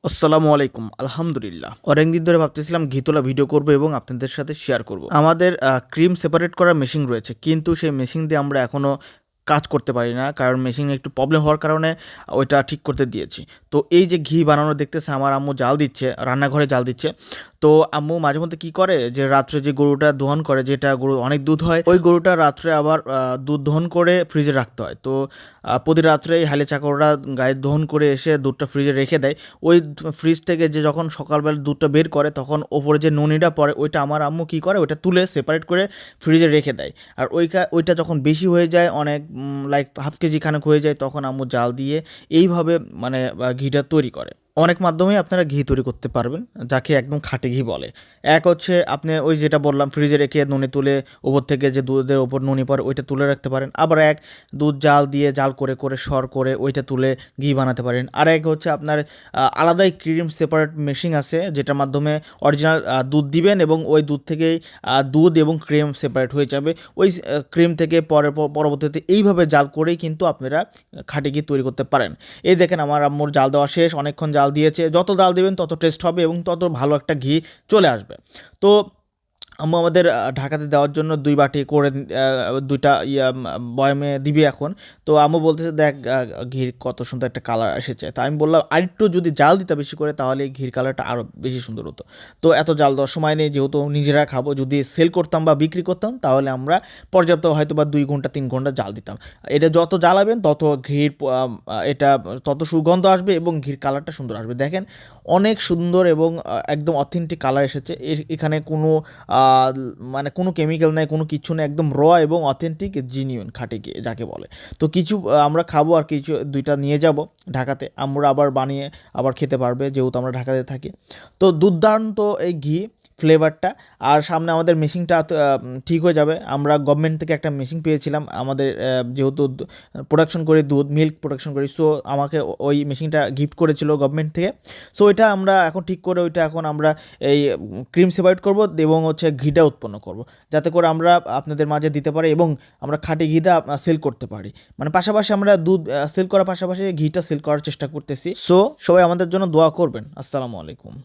আসসালামু আলাইকুম। আলহামদুলিল্লাহ। অনেকদিন ধরে ভাবতেছিলাম ঘি তোলা ভিডিও করব এবং আপনাদের সাথে শেয়ার করব। আমাদের ক্রিম সেপারেট করার মেশিন রয়েছে। কিন্তু সেই মেশিন দিয়ে আমরা এখনো কাজ করতে পারি না। কারণ মেশিনে একটু প্রবলেম হওয়ার কারণে ওইটা ঠিক করতে দিয়েছি। তো এই যে ঘি বানানো দেখতেছে আমার আম্মু জাল দিচ্ছে, রান্নাঘরে জাল দিচ্ছে। তো আম্মু মাঝে মধ্যে কি করে যে রাত্রে যে গরুটা দোহন করে, যেটা গরু অনেক দুধ হয়, ওই গরুটা রাত্রে আবার দুধ দহন করে ফ্রিজে রাখতে হয়। তো প্রতি রাত্রেই হালে চাকররা গায়ে দহন করে এসে দুধটা ফ্রিজে রেখে দেয়। ওই ফ্রিজ থেকে যে যখন সকালবেলা দুধটা বের করে তখন ওপরে যে ননিটা পড়ে ওইটা আমার আম্মু কী করে, ওইটা তুলে সেপারেট করে ফ্রিজে রেখে দেয়। আর ওইটা যখন বেশি হয়ে যায়, অনেক লাইক হাফ কেজি খানেক হয়ে যায়, তখন আম্মু জাল দিয়ে এইভাবে মানে ঘিটা তৈরি করে। অনেক মাধ্যমেই আপনারা ঘি তৈরি করতে পারবেন, যাকে একদম খাঁটি ঘি বলে। এক হচ্ছে আপনি ওই যেটা বললাম, ফ্রিজে রেখে নুনি তুলে ওপর থেকে যে দুধের ওপর নুনি পড়ে ওইটা তুলে রাখতে পারেন। আবার এক দুধ জাল দিয়ে জাল করে করে সর করে ওইটা তুলে ঘি বানাতে পারেন। আর এক হচ্ছে আপনার আলাদাই ক্রিম সেপারেট মেশিন আছে, যেটার মাধ্যমে অরিজিনাল দুধ দিবেন এবং ওই দুধ থেকেই দুধ এবং ক্রিম সেপারেট হয়ে যাবে। ওই ক্রিম থেকে পরবর্তীতে এইভাবে জাল করেই কিন্তু আপনারা খাঁটি ঘি তৈরি করতে পারেন। এই দেখেন আমার আম্মুর জাল দেওয়া শেষ, অনেকক্ষণ জাল দিয়েছে। যত জাল দিবেন তত টেস্ট হবে এবং তত ভালো একটা ঘি চলে আসবে। তো আম্মু আমাদের ঢাকাতে দেওয়ার জন্য ২ বাটি করে ২টা বয়ামে দিবে এখন। তো আম্মু বলতেছে, "দেখ ঘির কত সুন্দর একটা কালার এসেছে।" তো আমি বললাম, "আরেকটু যদি জাল দিতা বেশি করে তাহলে এই ঘির কালারটা আরও বেশি সুন্দর হতো।" তো এত জাল দেওয়ার সময় নেই, যেহেতু নিজেরা খাবো। যদি সেল করতাম বা বিক্রি করতাম তাহলে আমরা পর্যাপ্ত হয়তো বা ২ ঘন্টা ৩ ঘন্টা জাল দিতাম। এটা যত জ্বালাবেন তত ঘির এটা তত সুগন্ধ আসবে এবং ঘির কালারটা সুন্দর আসবে। দেখেন অনেক সুন্দর এবং একদম অথেন্টিক কালার এসেছে। এখানে কোনো মানে কোনো কেমিক্যাল নাই, কোনো কিচ্ছু নেই, একদম র এবং অথেন্টিক জিনিউন খাঁটি ঘি যাকে বলে। তো কিছু আমরা খাবো আর কিছু ২টা নিয়ে যাব ঢাকাতে। আমরা আবার বানিয়ে আবার খেতে পারবে, যেহেতু আমরা ঢাকাতে থাকি। তো দুর্দান্ত এই ঘি ফ্লেভারটা। আর সামনে আমাদের মেশিনটা ঠিক হয়ে যাবে। আমরা গভর্নমেন্ট থেকে একটা মেশিন পেয়েছিলাম আমাদের, যেহেতু প্রোডাকশন করি, দুধ মিল্ক প্রোডাকশন করি। সো আমাকে ওই মেশিনটা গিফট করেছিল গভর্নমেন্ট থেকে। সো ওইটা আমরা এখন ঠিক করে ওইটা এখন আমরা এই ক্রিম সেপারেট করব এবং হচ্ছে ঘিটা উৎপন্ন করব, যাতে করে আমরা আপনাদের মাঝে দিতে পারি এবং আমরা খাঁটি ঘিটা সেল করতে পারি। মানে পাশাপাশি আমরা দুধ সেল করার পাশাপাশি ঘিটা সেল করার চেষ্টা করতেছি। সো সবাই আমাদের জন্য দোয়া করবেন। আসসালামু আলাইকুম।